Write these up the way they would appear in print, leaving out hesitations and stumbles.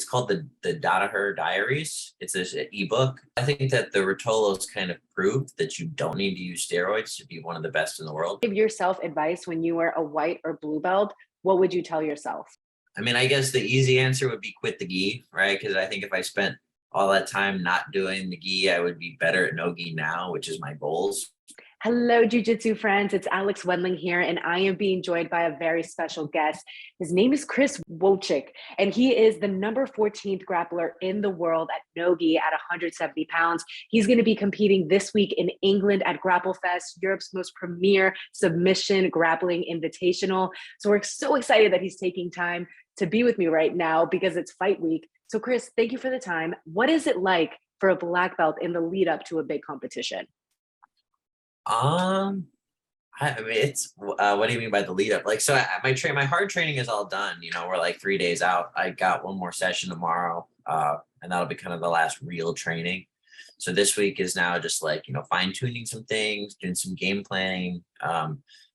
it's called the Danaher Diaries. It's this ebook. I think that the Ruotolos kind of proved that you don't need to use steroids to be one of the best in the world. Give yourself advice when you were a white or blue belt. What would you tell yourself? I mean, I guess the easy answer would be quit the gi, right? Because I think if I spent all that time not doing the gi, I would be better at no gi now, which is my goals. Hello, Jiu Jitsu friends. It's Alex Wendling here, and I am being joined by a very special guest. His name is Chris Wojcik, and he is the number 14th grappler in the world at no-gi at 170 pounds. He's going to be competing this week in England at Grapplefest, Europe's most premier submission grappling invitational. So we're so excited that he's taking time to be with me right now because it's fight week. So Chris, thank you for the time. What is it like for a black belt in the lead up to a big competition? I mean, it's what do you mean by the lead up? Like, so my hard training is all done. You know, we're like 3 days out. I got one more session tomorrow, and that'll be kind of the last real training. So this week is now just like, you know, fine tuning some things, doing some game planning,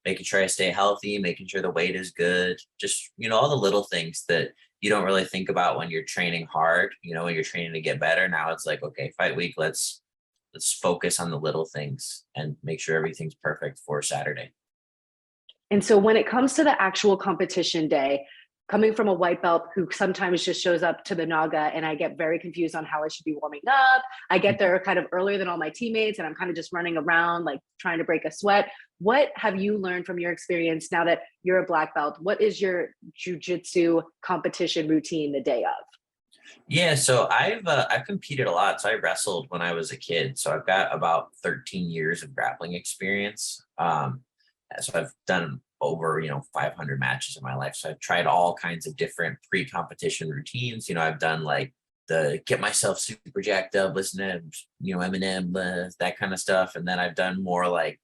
making sure I stay healthy, making sure the weight is good. Just, you know, all the little things that you don't really think about when you're training hard. You know, when you're training to get better. Now it's like, okay, fight week, let's focus on the little things and make sure everything's perfect for Saturday. And so when it comes to the actual competition day, coming from a white belt who sometimes just shows up to the Naga and I get very confused on how I should be warming up. I get there kind of earlier than all my teammates and I'm kind of just running around like trying to break a sweat. What have you learned from your experience now that you're a black belt? What is your jiu-jitsu competition routine the day of? Yeah, so I've competed a lot. So I wrestled when I was a kid. So I've got about 13 years of grappling experience. So I've done over, 500 matches in my life. So I've tried all kinds of different pre-competition routines. You know, I've done like the get myself super jacked up, listen to, Eminem, that kind of stuff. And then I've done more like,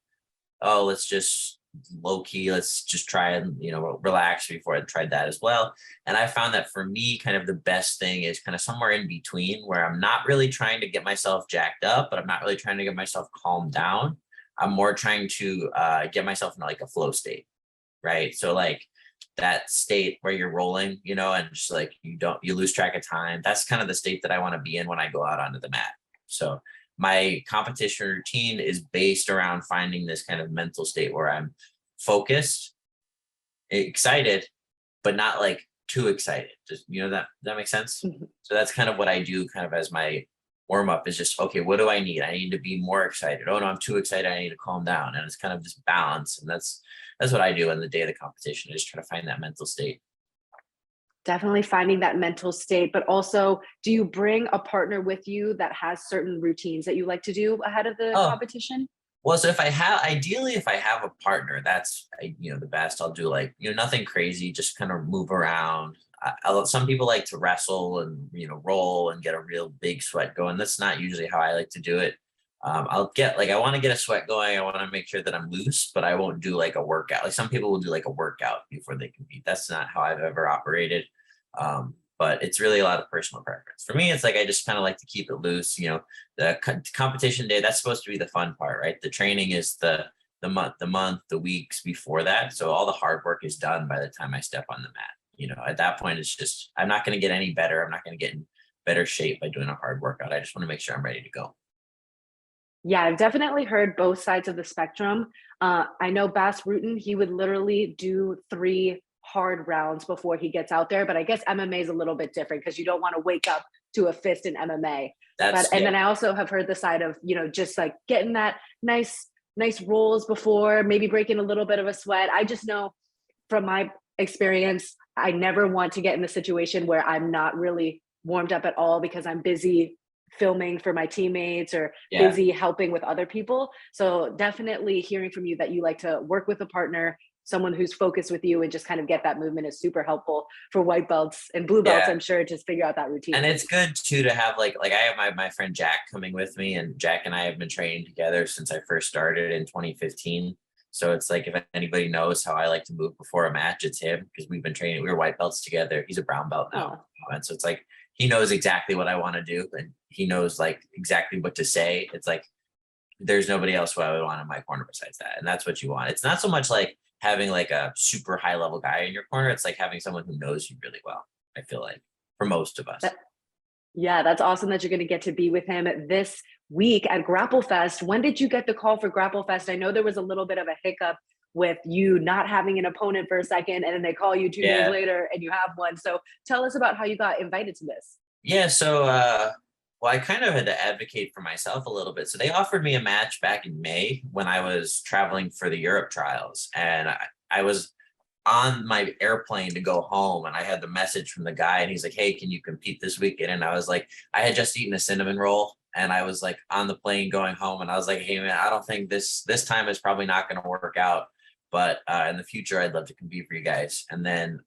oh, let's just low key, let's just try and, relax before. I tried that as well. And I found that for me, kind of the best thing is kind of somewhere in between where I'm not really trying to get myself jacked up, but I'm not really trying to get myself calmed down. I'm more trying to get myself into like a flow state, right? So like that state where you're rolling, and just like you lose track of time. That's kind of the state that I want to be in when I go out onto the mat. So my competition routine is based around finding this kind of mental state where I'm focused, excited, but not like too excited. Just, that makes sense. Mm-hmm. So that's kind of what I do kind of as my warm up is just, okay, what do I need? I need to be more excited. Oh no, I'm too excited. I need to calm down. And it's kind of this balance. And that's what I do on the day of the competition, is try to find that mental state. Definitely finding that mental state, but also, do you bring a partner with you that has certain routines that you like to do ahead of the competition? Well, so if I have a partner, that's, the best. I'll do like, nothing crazy, just kind of move around. Some people like to wrestle and, roll and get a real big sweat going. That's not usually how I like to do it. I want to get a sweat going. I want to make sure that I'm loose, but I won't do like a workout. Like some people will do like a workout before they compete. That's not how I've ever operated. But it's really a lot of personal preference. For me, it's like I just kind of like to keep it loose. The competition day, that's supposed to be the fun part, right? The training is the month, the weeks before that. So all the hard work is done by the time I step on the mat. At that point, it's just, I'm not going to get any better. I'm not going to get in better shape by doing a hard workout. I just want to make sure I'm ready to go. Yeah, I've definitely heard both sides of the spectrum. I know Bas Rutten, he would literally do 3 hard rounds before he gets out there, but I guess MMA is a little bit different because you don't want to wake up to a fist in MMA. Then I also have heard the side of, just like getting that nice rolls before, maybe breaking a little bit of a sweat. I just know from my experience, I never want to get in the situation where I'm not really warmed up at all because I'm busy filming for my teammates or busy helping with other people. So definitely hearing from you that you like to work with a partner, someone who's focused with you and just kind of get that movement is super helpful for white belts and blue belts, I'm sure, to figure out that routine. And it's good too to have like I have my friend Jack coming with me, and Jack and I have been training together since I first started in 2015. So it's like, if anybody knows how I like to move before a match, it's him, because we've been training. We were white belts together. He's a brown belt now. And so it's like, he knows exactly what I want to do, and he knows like exactly what to say. It's like, there's nobody else who I would want in my corner besides that. And that's what you want. It's not so much like having like a super high level guy in your corner. It's like having someone who knows you really well, I feel like, for most of us. Yeah, that's awesome that you're going to get to be with him this week at Grapplefest. When did you get the call for Grapplefest? I know there was a little bit of a hiccup with you not having an opponent for a second, and then they call you 2 days later and you have one. So tell us about how you got invited to this. Yeah, so well, I kind of had to advocate for myself a little bit. So they offered me a match back in May when I was traveling for the Europe trials, and I was on my airplane to go home, and I had the message from the guy, and he's like, "Hey, can you compete this weekend?" And I was like, I had just eaten a cinnamon roll, and I was like on the plane going home, and I was like, "Hey man, I don't think this time is probably not going to work out, but in the future I'd love to compete for you guys." And then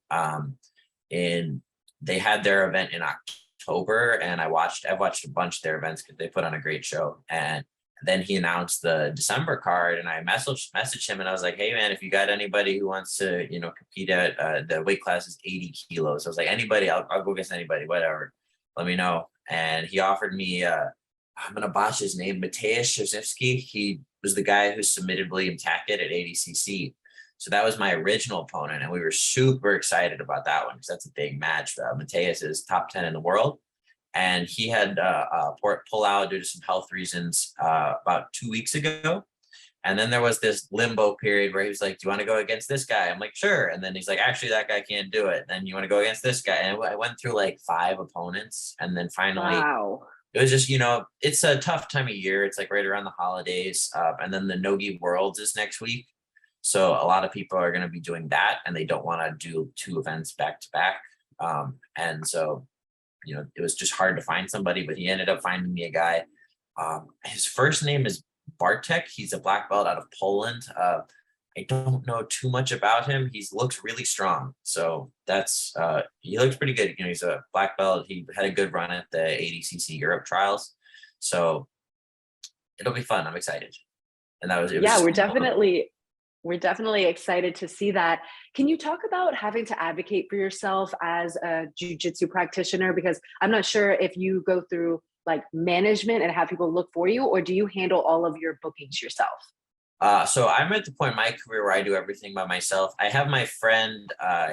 they had their event in October, and I've watched a bunch of their events because they put on a great show. And then he announced the December card, and I messaged him, and I was like, "Hey man, if you got anybody who wants to, compete at the weight class is 80 kilos." I was like, "Anybody, I'll go against anybody, whatever. Let me know." And he offered me, I'm gonna botch his name, Mateusz Szewski. He was the guy who submitted William Tackett at ADCC. So that was my original opponent, and we were super excited about that one because that's a big match. Mateusz is top 10 in the world. And he had pull out due to some health reasons about 2 weeks ago. And then there was this limbo period where he was like, "Do you want to go against this guy?" I'm like, "Sure." And then he's like, "Actually, that guy can't do it. Then you want to go against this guy?" And I went through like 5 opponents. And then finally, it was just, it's a tough time of year. It's like right around the holidays. And then the Nogi Worlds is next week. So a lot of people are going to be doing that, and they don't want to do 2 events back to back. And so it was just hard to find somebody, but he ended up finding me a guy. His first name is Bartek. He's a black belt out of Poland. I don't know too much about him. He looks really strong. So he looks pretty good. He's a black belt. He had a good run at the ADCC Europe trials. So it'll be fun. I'm excited. And we're definitely excited to see that. Can you talk about having to advocate for yourself as a jiu-jitsu practitioner? Because I'm not sure if you go through like management and have people look for you, or do you handle all of your bookings yourself? So I'm at the point in my career where I do everything by myself. I have my friend,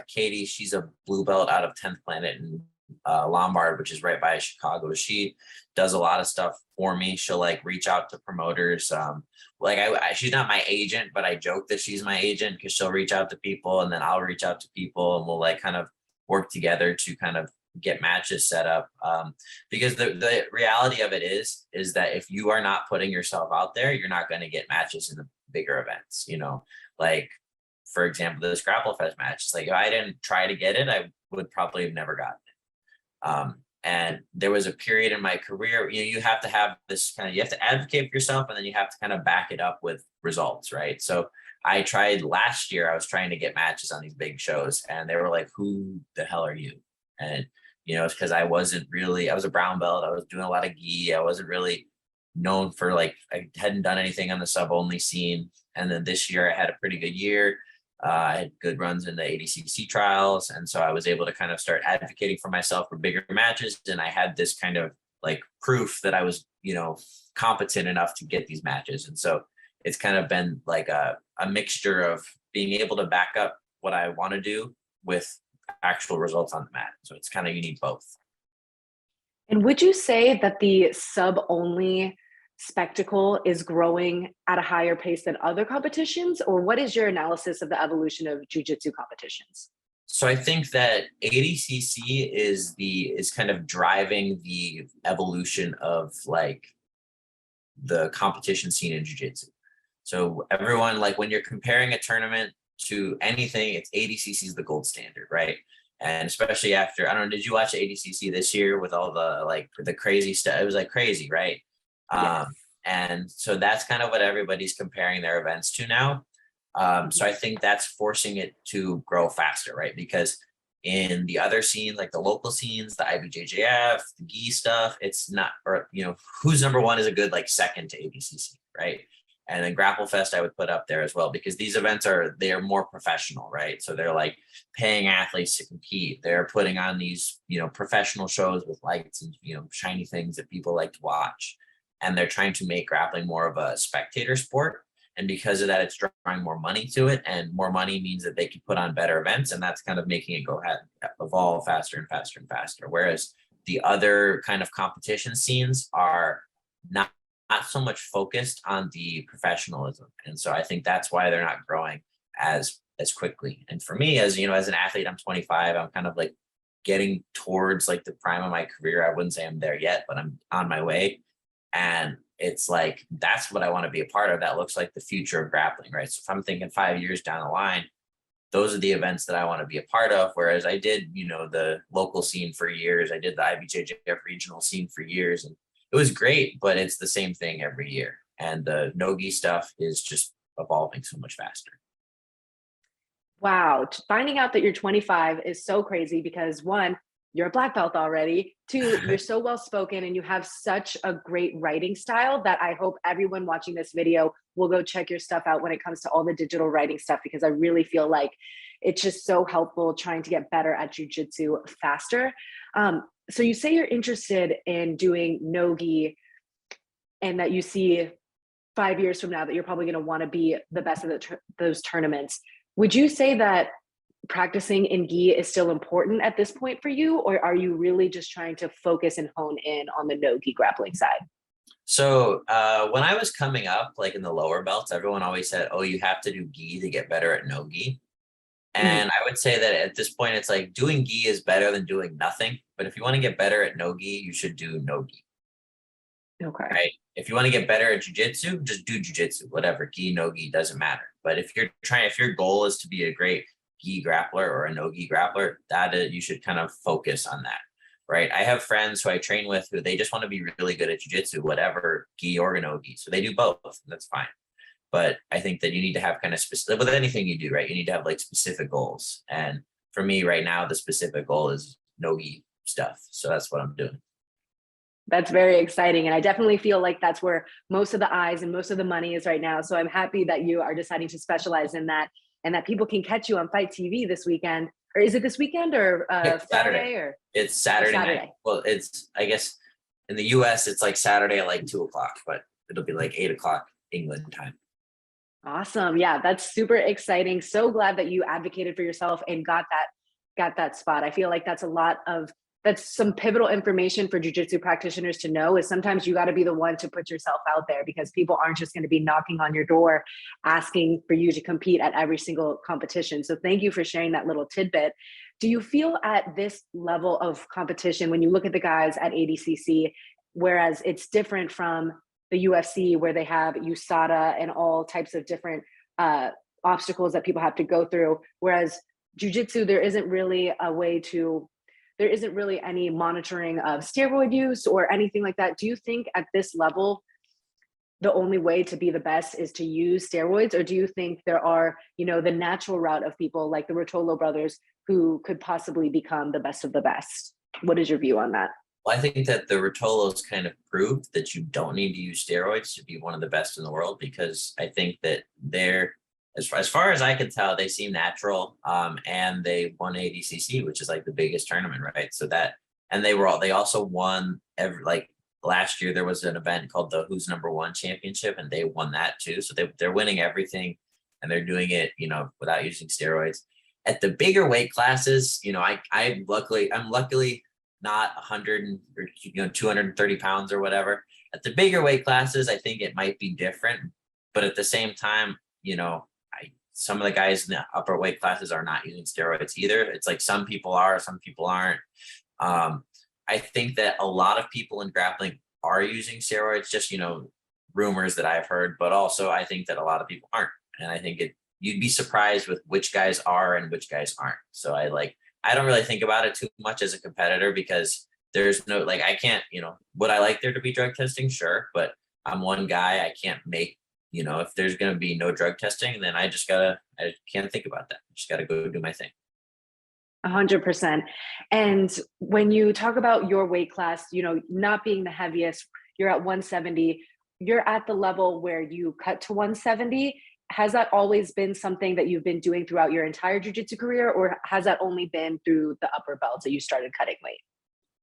Katie. She's a blue belt out of 10th Planet in Lombard, which is right by Chicago. She does a lot of stuff for me. She'll like reach out to promoters. She's not my agent, but I joke that she's my agent because she'll reach out to people, and then I'll reach out to people, and we'll like kind of work together to kind of get matches set up. Because the reality of it is that if you are not putting yourself out there, you're not going to get matches in the bigger events. Like for example, this Grapplefest match. It's like if I didn't try to get it, I would probably have never gotten it. And there was a period in my career, you have to have this you have to advocate for yourself, and then you have to kind of back it up with results, right? So I tried last year, I was trying to get matches on these big shows, and they were like, "Who the hell are you?" And, it's because I was a brown belt. I was doing a lot of gi. I wasn't really known for I hadn't done anything on the sub only scene. And then this year I had a pretty good year. I had good runs in the ADCC trials. And so I was able to kind of start advocating for myself for bigger matches. And I had this kind of like proof that I was, competent enough to get these matches. And so it's kind of been like a mixture of being able to back up what I want to do with actual results on the mat. So it's kind of, you need both. And would you say that the sub only spectacle is growing at a higher pace than other competitions, or what is your analysis of the evolution of jiu-jitsu competitions? So I think that ADCC is kind of driving the evolution of like the competition scene in jiu-jitsu. So everyone, like when you're comparing a tournament to anything, it's ADCC is the gold standard, right? And especially after, I don't know, did you watch ADCC this year with all the crazy stuff? It was like crazy, right? Yes. And so that's kind of what everybody's comparing their events to now. So I think that's forcing it to grow faster, right? Because in the other scenes, like the local scenes, the IBJJF, the gi stuff, it's not, or, who's number one is a good like second to ADCC, right? And then Grapplefest I would put up there as well, because these events they're more professional, right? So they're like paying athletes to compete. They're putting on these, professional shows with lights and, shiny things that people like to watch. And they're trying to make grappling more of a spectator sport. And because of that, it's drawing more money to it, and more money means that they can put on better events, and that's kind of making it go ahead, evolve faster and faster and faster. Whereas the other kind of competition scenes are not so much focused on the professionalism. And so I think that's why they're not growing as quickly. And for me, as you know, as an athlete, I'm 25, I'm kind of like getting towards like the prime of my career. I wouldn't say I'm there yet, but I'm on my way. And it's like, that's what I want to be a part of. That looks like the future of grappling, right? So if I'm thinking 5 years down the line, those are the events that I want to be a part of. Whereas I did, you know, the local scene for years. I did the IBJJF regional scene for years, and it was great, but it's the same thing every year. And the no-gi stuff is just evolving so much faster. Wow. Finding out that you're 25 is so crazy because one, you're a black belt already. Two, you're so well spoken and you have such a great writing style that I hope everyone watching this video will go check your stuff out when it comes to all the digital writing stuff, because I really feel like it's just so helpful trying to get better at jiu-jitsu faster. So you say you're interested in doing no-gi and that you see 5 years from now that you're probably going to want to be the best of those tournaments. Would you say that practicing in gi is still important at this point for you, or are you really just trying to focus and hone in on the no gi grappling side? So when I was coming up, like in the lower belts, everyone always said, oh, you have to do gi to get better at no gi. And I would say that at this point, it's like doing gi is better than doing nothing. But if you want to get better at no gi, you should do no gi. Okay. Right. If you want to get better at jujitsu, just do jujitsu, whatever, gi, no gi, doesn't matter. But if your goal is to be a great gi grappler or a no gi grappler, you should kind of focus on that. Right. I have friends who I train with who they just want to be really good at jujitsu, whatever, gi or no gi. So they do both. That's fine. But I think that you need to have kind of specific, with anything you do, right? You need to have like specific goals. And for me right now, the specific goal is no gi stuff. So that's what I'm doing. That's very exciting. And I definitely feel like that's where most of the eyes and most of the money is right now. So I'm happy that you are deciding to specialize in that and that people can catch you on Fight TV this weekend. Or is it this weekend or Saturday? Or it's Saturday night. Well, it's, I guess in the US, it's like Saturday at like 2:00, but it'll be like 8:00 England time. Awesome. Yeah, that's super exciting. So glad that you advocated for yourself and got that spot. I feel like that's some pivotal information for jiu-jitsu practitioners to know, is sometimes you got to be the one to put yourself out there, because people aren't just going to be knocking on your door asking for you to compete at every single competition. So thank you for sharing that little tidbit. Do you feel at this level of competition, when you look at the guys at ADCC, whereas it's different from the UFC where they have USADA and all types of different obstacles that people have to go through, whereas jiu-jitsu, there isn't really any monitoring of steroid use or anything like that. Do you think at this level, the only way to be the best is to use steroids? Or do you think there are, the natural route of people like the Ruotolo Brothers who could possibly become the best of the best? What is your view on that? Well, I think that the Ruotolos kind of proved that you don't need to use steroids to be one of the best in the world, because I think that they're, as far as I can tell, they seem natural, and they won ADCC, which is like the biggest tournament, right? So that, and they also won last year there was an event called the Who's Number One Championship, and they won that too. So they're winning everything, and they're doing it, without using steroids. At the bigger weight classes, I'm luckily not 100 or 230 pounds or whatever. At the bigger weight classes, I think it might be different, but at the same time, some of the guys in the upper weight classes are not using steroids either. It's like some people are, some people aren't. I think that a lot of people in grappling are using steroids, just, rumors that I've heard, but also I think that a lot of people aren't. And I think you'd be surprised with which guys are and which guys aren't. So I don't really think about it too much as a competitor, because there's no, I can't, would I like there to be drug testing? Sure. But I'm one guy, I can't make, if there's going to be no drug testing, then I can't think about that. I just got to go do my thing. 100%. And when you talk about your weight class, not being the heaviest, you're at 170, you're at the level where you cut to 170. Has that always been something that you've been doing throughout your entire jiu-jitsu career, or has that only been through the upper belts that you started cutting weight?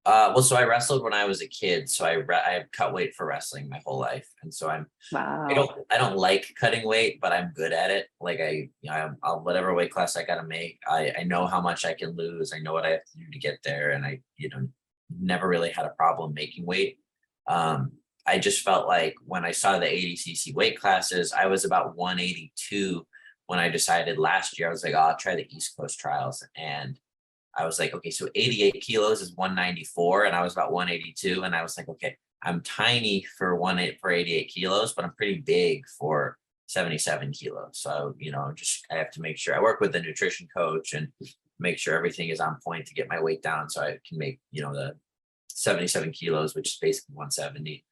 Well, so I wrestled when I was a kid, so I cut weight for wrestling my whole life, and so Wow. I don't like cutting weight, but I'm good at it. Like I'll whatever weight class I gotta make. I know how much I can lose. I know what I have to do to get there, and I never really had a problem making weight. Um, I just felt like when I saw the ADCC weight classes, I was about 182 when I decided last year. I was like, oh, I'll try the East Coast trials, and I was like, okay, so 88 kilos is 194, and I was about 182, and I was like, okay, I'm tiny for 88 kilos, but I'm pretty big for 77 kilos. So, just I have to make sure I work with a nutrition coach and make sure everything is on point to get my weight down so I can make, the 77 kilos, which is basically 170.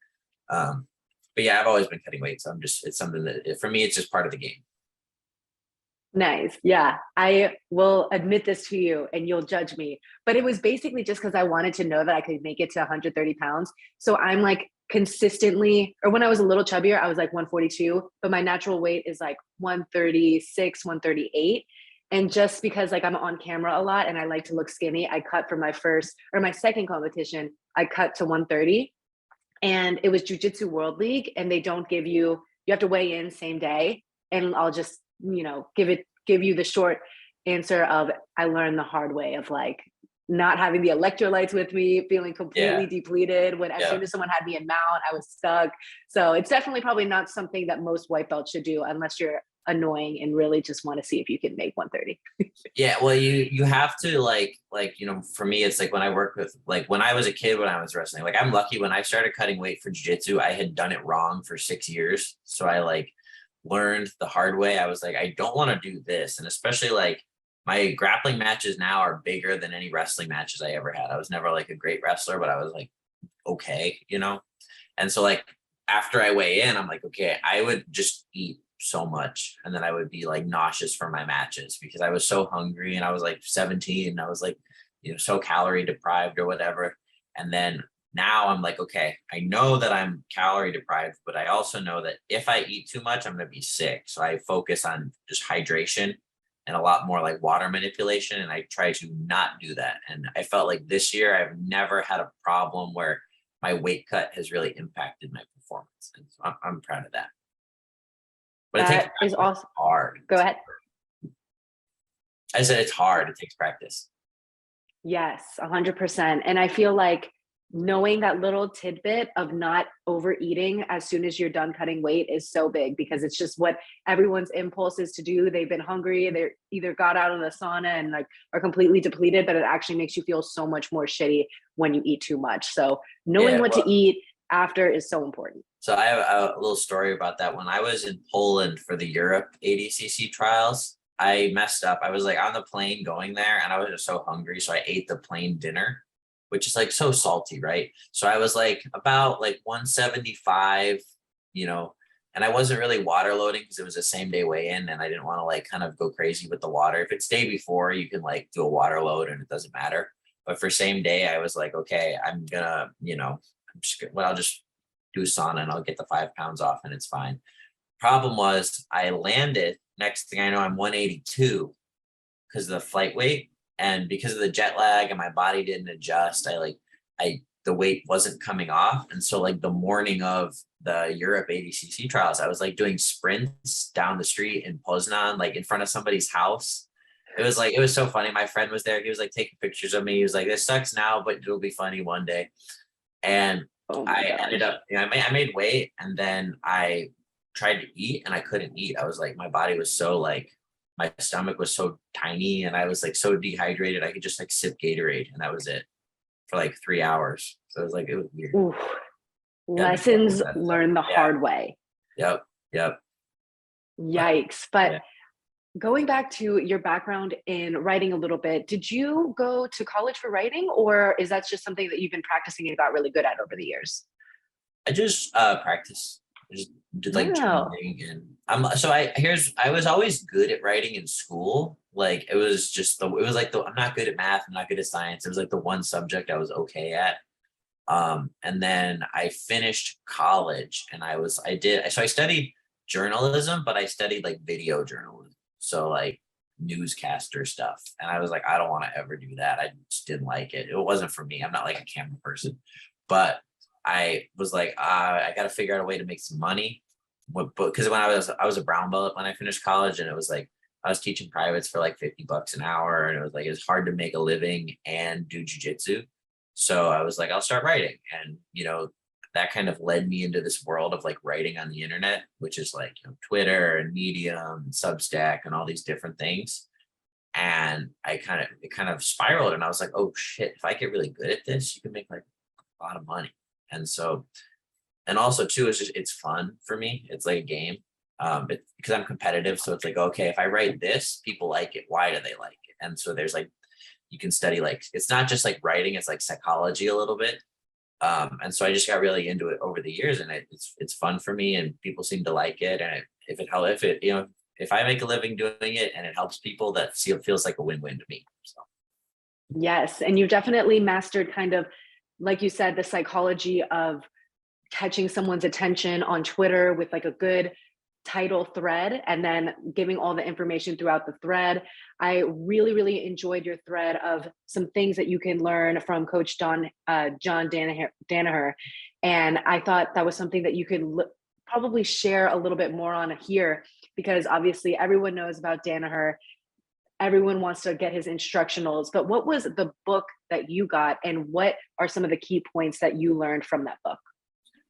But yeah, I've always been cutting weight. So it's something that for me, it's just part of the game. Nice. Yeah. I will admit this to you and you'll judge me, but it was basically just because I wanted to know that I could make it to 130 pounds. So I'm like consistently, or when I was a little chubbier, I was like 142, but my natural weight is like 136, 138. And just because like I'm on camera a lot and I like to look skinny, I cut for my second competition, I cut to 130, and it was Jiu Jitsu World League, and they don't give you, you have to weigh in same day. And I'll just, give you the short answer of I learned the hard way of like not having the electrolytes with me, feeling completely Yeah. depleted when as soon Yeah. as someone had me in mount, I was stuck. So it's definitely probably not something that most white belts should do unless you're annoying and really just want to see if you can make 130. Yeah, well, you have to for me, it's like when I work with like when I was a kid when I was wrestling. Like I'm lucky when I started cutting weight for jiu-jitsu, I had done it wrong for 6 years. So I like learned the hard way. I was like, I don't want to do this. And especially like my grappling matches now are bigger than any wrestling matches I ever had. I was never like a great wrestler, but I was like okay. And so like after I weigh in, I'm like, okay, I would just eat so much and then I would be like nauseous for my matches because I was so hungry and I was like 17 and I was like, so calorie deprived or whatever. And then now I'm like, okay, I know that I'm calorie deprived, but I also know that if I eat too much, I'm going to be sick. So I focus on just hydration and a lot more like water manipulation. And I try to not do that. And I felt like this year I've never had a problem where my weight cut has really impacted my performance. And so I'm proud of that. But it takes That is practice. awesome. Hard. Go ahead. I said it's hard. It takes practice. Yes, 100%. And I feel like knowing that little tidbit of not overeating as soon as you're done cutting weight is so big because it's just what everyone's impulse is to do. They've been hungry, they're either got out of the sauna and like are completely depleted, but it actually makes you feel so much more shitty when you eat too much. So knowing Yeah. what Well, to eat after is so important. so I have a little story about that. When I was in Poland for the Europe ADCC trials, I messed up. I was like on the plane going there and I was just so hungry. So I ate the plane dinner, which is like so salty, right? So I was like about like 175, you know, and I wasn't really water loading because it was the same day weigh in and I didn't want to like kind of go crazy with the water. If it's day before, you can like do a water load and it doesn't matter. But for same day, I was like, okay, I'm gonna, I'll just do sauna and I'll get the 5 pounds off and it's fine. Problem was I landed, next thing I know, I'm 182 because of the flight weight and because of the jet lag and my body didn't adjust. The weight wasn't coming off. And so like the morning of the Europe ADCC trials, I was like doing sprints down the street in Poznan, like in front of somebody's house. It was so funny. My friend was there. He was like taking pictures of me. He was like, this sucks now, but it'll be funny one day. And Oh my I ended gosh. up, I made weight and then I tried to eat and I couldn't eat. I was like, my body was so like, my stomach was so tiny and I was like so dehydrated. I could just like sip Gatorade and that was it for like 3 hours. So it was weird. Oof. Yeah, be careful Lessons with that stuff. learned the Yeah. hard way. Yep. Yikes. But Yeah. going back to your background in writing a little bit, did you go to college for writing, or is that just something that you've been practicing and got really good at over the years? I just practice. I just did like Oh, journaling and I was always good at writing in school. Like it was I'm not good at math, I'm not good at science. It was like the one subject I was okay at. And then I finished college and I studied journalism, but I studied like video journalism. So like newscaster stuff. And I was like, I don't want to ever do that. I just didn't like it. It wasn't for me. I'm not like a camera person, but I was like, I got to figure out a way to make some money. Because when I was a brown belt when I finished college, and it was like, I was teaching privates for like $50 an hour. And it was like, it's hard to make a living and do jujitsu. So I was like, I'll start writing. And, that kind of led me into this world of like writing on the internet, which is like, Twitter and Medium and Substack and all these different things. And it kind of spiraled, and I was like, oh shit, if I get really good at this, you can make like a lot of money. And so, and also too, it's fun for me. It's like a game. Because I'm competitive. So it's like, okay, if I write this, people like it. Why do they like it? And so there's like, you can study, like, it's not just like writing, it's like psychology a little bit. And so I just got really into it over the years, and it's fun for me, and people seem to like it. And if I make a living doing it and it helps people, that feels like a win-win to me. So. Yes. And you've definitely mastered kind of, like you said, the psychology of catching someone's attention on Twitter with like a good title thread, and then giving all the information throughout the thread. I really, really enjoyed your thread of some things that you can learn from Coach John Danaher. And I thought that was something that you could probably share a little bit more on here, because obviously everyone knows about Danaher. Everyone wants to get his instructionals, but what was the book that you got, and what are some of the key points that you learned from that book?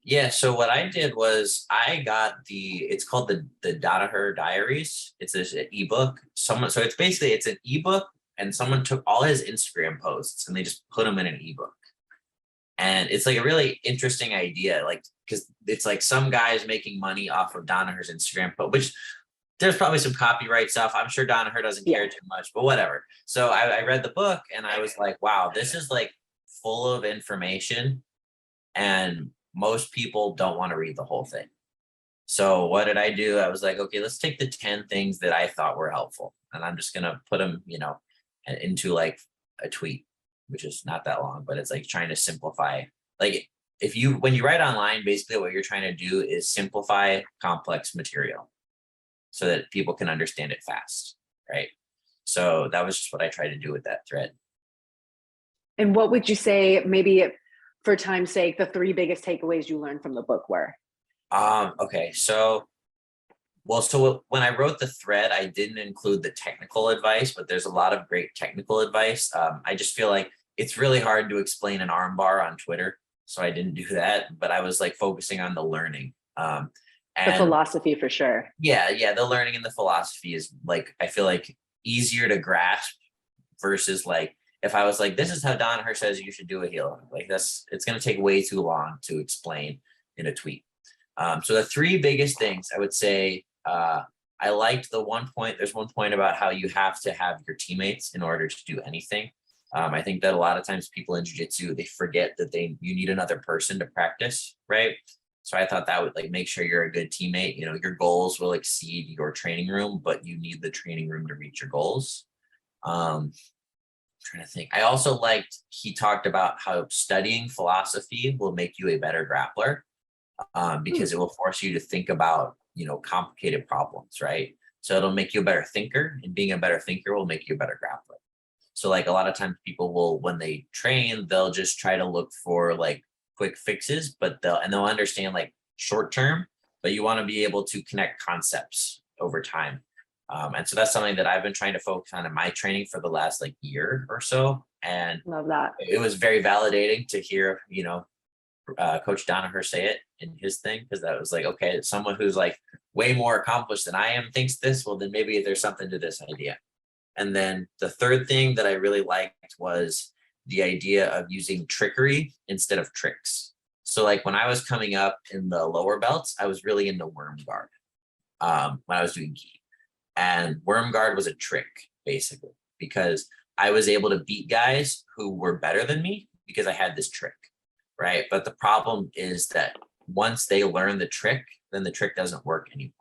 Yeah, so what I did was I got it's called the Danaher Diaries. It's this ebook. So it's an ebook, and someone took all his Instagram posts and they just put them in an ebook. And it's like a really interesting idea, like, because it's like some guys making money off of Danaher's Instagram post, which there's probably some copyright stuff. I'm sure Danaher doesn't care too much, but whatever. So I read the book, and I was like, wow, this is like full of information, and most people don't want to read the whole thing. So what did I do? I was like, okay, let's take the 10 things that I thought were helpful, and I'm just going to put them, into like a tweet, which is not that long, but it's like trying to simplify. Like when you write online, basically what you're trying to do is simplify complex material so that people can understand it fast. Right. So that was just what I tried to do with that thread. And what would you say, maybe for time's sake, the 3 biggest takeaways you learned from the book were? Okay. So when I wrote the thread, I didn't include the technical advice, but there's a lot of great technical advice. I just feel like it's really hard to explain an armbar on Twitter, so I didn't do that, but I was like focusing on the learning. And the philosophy for sure. Yeah. The learning and the philosophy is like, I feel like easier to grasp versus like, if I was like, this is how Danaher says you should do a heel, like it's going to take way too long to explain in a tweet. So the 3 biggest things I would say, I liked there's one point about how you have to have your teammates in order to do anything. I think that a lot of times people in jiu-jitsu, they forget that you need another person to practice, right? So I thought that would like make sure you're a good teammate. Your goals will exceed your training room, but you need the training room to reach your goals. Trying to think. I also liked, he talked about how studying philosophy will make you a better grappler, because it will force you to think about, complicated problems, right? So it'll make you a better thinker, and being a better thinker will make you a better grappler. So like a lot of times people will, when they train, they'll just try to look for like quick fixes, but they'll understand like short term, but you want to be able to connect concepts over time. And so that's something that I've been trying to focus on in my training for the last like year or so. And love that. It was very validating to hear, Coach Danaher say it in his thing, because that was like, okay, someone who's like way more accomplished than I am thinks this, well, then maybe there's something to this idea. And then the 3rd thing that I really liked was the idea of using trickery instead of tricks. So like when I was coming up in the lower belts, I was really into worm guard when I was doing gi. And worm guard was a trick, basically, because I was able to beat guys who were better than me because I had this trick, right? But the problem is that once they learn the trick, then the trick doesn't work anymore.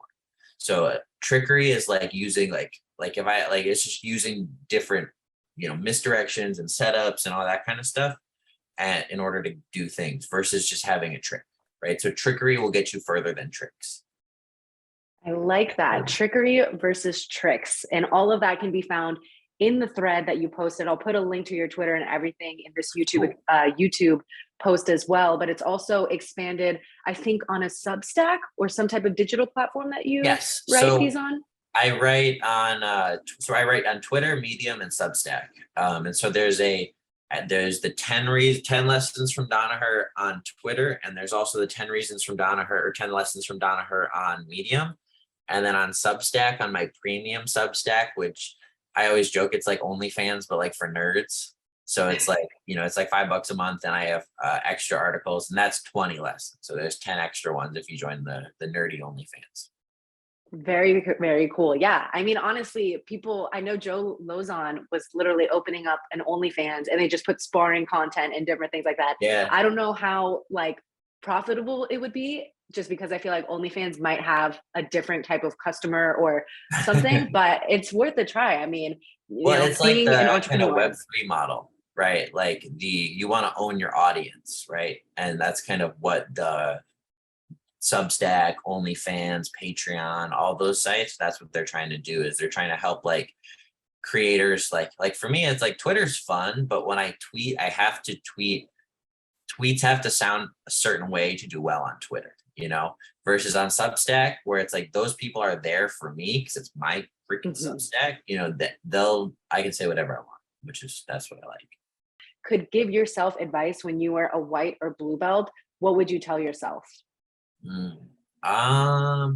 So trickery is like using it's just using different, misdirections and setups and all that kind of stuff, and in order to do things versus just having a trick, right? So trickery will get you further than tricks. I like that. Trickery versus tricks. And all of that can be found in the thread that you posted. I'll put a link to your Twitter and everything in this YouTube post as well. But it's also expanded, I think, on a Substack or some type of digital platform that you Yes. write So these on. I write on I write on Twitter, Medium, and Substack. And so there's the 10 lessons from Danaher on Twitter, and there's also the 10 reasons from Danaher, or 10 lessons from Danaher on Medium. And then on Substack, on my premium Substack, which I always joke it's like OnlyFans, but like for nerds. So it's like, it's like $5 a month, and I have extra articles, and that's 20 lessons. So there's 10 extra ones if you join the nerdy OnlyFans. Very, very cool. Yeah. I mean, honestly, I know Joe Lozon was literally opening up an OnlyFans, and they just put sparring content and different things like that. Yeah. I don't know how like profitable it would be, just because I feel like OnlyFans might have a different type of customer or something, but it's worth a try. I mean, It's like being an the kind entrepreneur. of Web3 model, right? Like you want to own your audience, right? And that's kind of what the Substack, OnlyFans, Patreon, all those sites, that's what they're trying to do, is they're trying to help like creators. Like for me, it's like Twitter's fun, but when I tweet, I have to tweets have to sound a certain way to do well on Twitter, versus on Substack, where it's like those people are there for me because it's my freaking Substack, that I can say whatever I want, that's what I like. Could give yourself advice when you were a white or blue belt, what would you tell yourself? I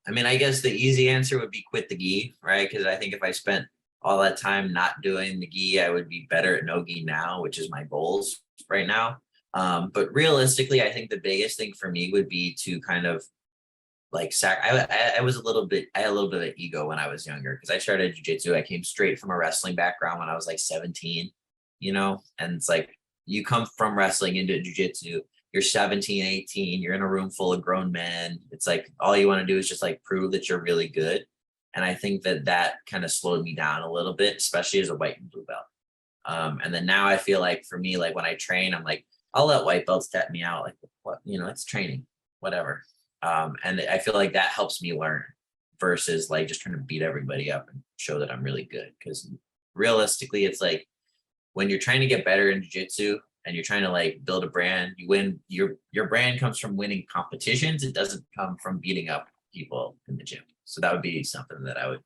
mean, I guess the easy answer would be quit the gi, right? Because I think if I spent all that time not doing the gi, I would be better at no gi now, which is my goals right now. But realistically, I think the biggest thing for me would be to kind of like I had a little bit of ego when I was younger, because I started jiu-jitsu. I came straight from a wrestling background when I was like 17, and it's like you come from wrestling into jiu-jitsu. You're 17, 18, you're in a room full of grown men. It's like, all you want to do is just like prove that you're really good. And I think that kind of slowed me down a little bit, especially as a white and blue belt. And then now I feel like for me, like when I train, I'm like, I'll let white belts tap me out. Like, what, it's training, whatever. And I feel like that helps me learn versus like just trying to beat everybody up and show that I'm really good. Because realistically, it's like when you're trying to get better in jiu-jitsu, and you're trying to like build a brand, you win. Your brand comes from winning competitions. It doesn't come from beating up people in the gym. So that would be something that I would